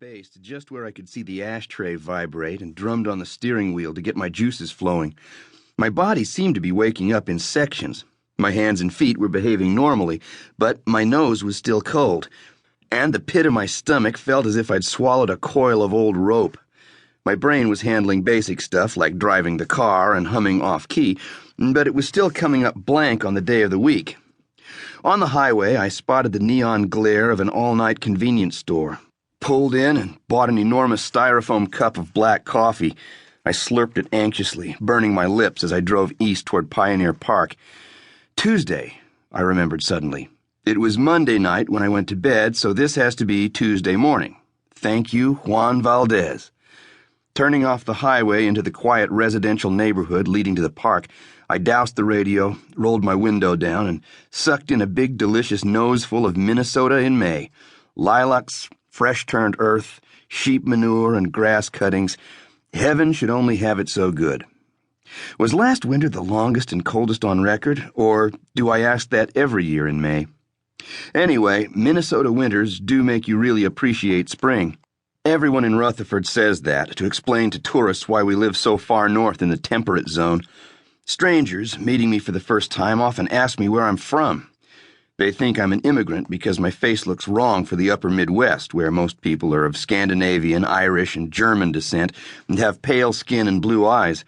spaced just where I could see the ashtray vibrate and drummed on the steering wheel to get my juices flowing. My body seemed to be waking up in sections. My hands and feet were behaving normally, but my nose was still cold, and the pit of my stomach felt as if I'd swallowed a coil of old rope. My brain was handling basic stuff like driving the car and humming off-key, but it was still coming up blank on the day of the week. On the highway, I spotted the neon glare of an all-night convenience store, pulled in and bought an enormous styrofoam cup of black coffee. I slurped it anxiously, burning my lips as I drove east toward Pioneer Park. Tuesday, I remembered suddenly. It was Monday night when I went to bed, so this has to be Tuesday morning. Thank you, Juan Valdez. Turning off the highway into the quiet residential neighborhood leading to the park, I doused the radio, rolled my window down, and sucked in a big, delicious noseful of Minnesota in May. Lilacs, fresh-turned earth, sheep manure, and grass cuttings. Heaven should only have it so good. Was last winter the longest and coldest on record, or do I ask that every year in May? Anyway, Minnesota winters do make you really appreciate spring. Everyone in Rutherford says that to explain to tourists why we live so far north in the temperate zone. Strangers, meeting me for the first time, often ask me where I'm from. They think I'm an immigrant because my face looks wrong for the upper Midwest, where most people are of Scandinavian, Irish, and German descent and have pale skin and blue eyes.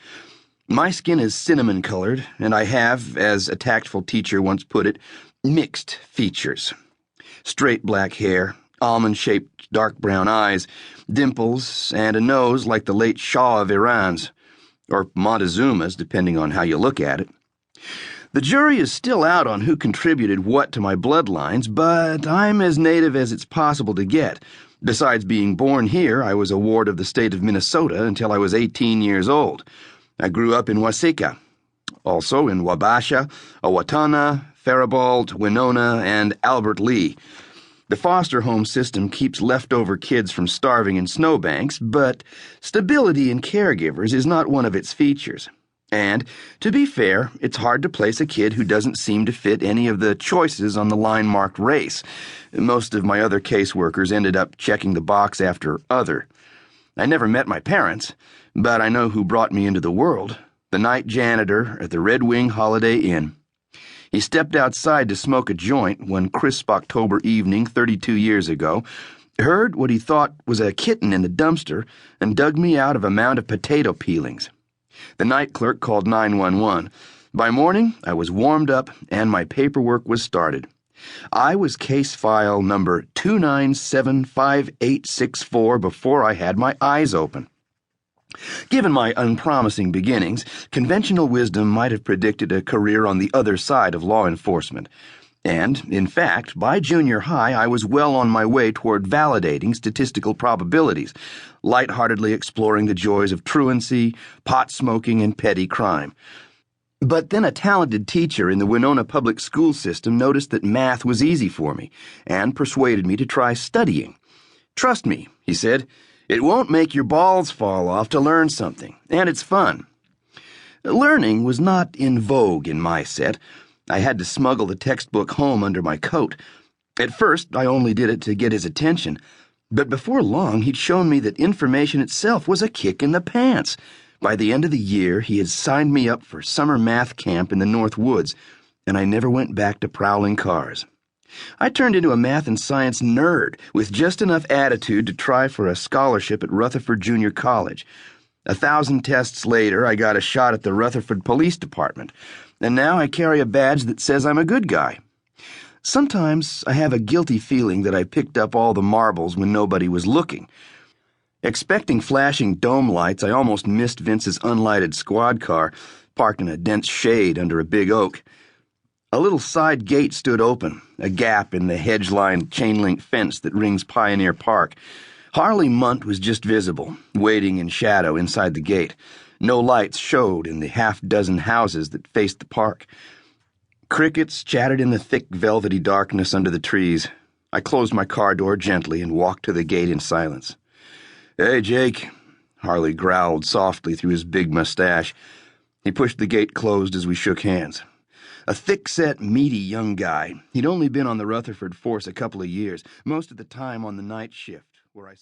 My skin is cinnamon-colored, and I have, as a tactful teacher once put it, mixed features. Straight black hair, almond-shaped dark brown eyes, dimples, and a nose like the late Shah of Iran's, or Montezuma's, depending on how you look at it. The jury is still out on who contributed what to my bloodlines, but I'm as native as it's possible to get. Besides being born here, I was a ward of the state of Minnesota until I was 18 years old. I grew up in Waseca, also in Wabasha, Owatonna, Faribault, Winona, and Albert Lee. The foster home system keeps leftover kids from starving in snowbanks, but stability in caregivers is not one of its features. And, to be fair, it's hard to place a kid who doesn't seem to fit any of the choices on the line marked race. Most of my other caseworkers ended up checking the box after other. I never met my parents, but I know who brought me into the world, the night janitor at the Red Wing Holiday Inn. He stepped outside to smoke a joint one crisp October evening 32 years ago, heard what he thought was a kitten in the dumpster, and dug me out of a mound of potato peelings. The night clerk called 911. By morning, I was warmed up and my paperwork was started. I was case file number 2975864 before I had my eyes open. Given my unpromising beginnings, conventional wisdom might have predicted a career on the other side of law enforcement. And, in fact, by junior high, I was well on my way toward validating statistical probabilities, lightheartedly exploring the joys of truancy, pot smoking, and petty crime. But then a talented teacher in the Winona public school system noticed that math was easy for me and persuaded me to try studying. "Trust me," he said, "it won't make your balls fall off to learn something, and it's fun." Learning was not in vogue in my set. I had to smuggle the textbook home under my coat. At first, I only did it to get his attention, but before long he'd shown me that information itself was a kick in the pants. By the end of the year, he had signed me up for summer math camp in the North Woods, and I never went back to prowling cars. I turned into a math and science nerd with just enough attitude to try for a scholarship at Rutherford Junior College. 1,000 tests later, I got a shot at the Rutherford Police Department, and now I carry a badge that says I'm a good guy. Sometimes I have a guilty feeling that I picked up all the marbles when nobody was looking. Expecting flashing dome lights, I almost missed Vince's unlighted squad car, parked in a dense shade under a big oak. A little side gate stood open, a gap in the hedge-lined chain-link fence that rings Pioneer Park. Harley Munt was just visible, waiting in shadow inside the gate. No lights showed in the half-dozen houses that faced the park. Crickets chattered in the thick, velvety darkness under the trees. I closed my car door gently and walked to the gate in silence. "Hey, Jake," Harley growled softly through his big mustache. He pushed the gate closed as we shook hands. A thick-set, meaty young guy. He'd only been on the Rutherford force a couple of years, most of the time on the night shift, where I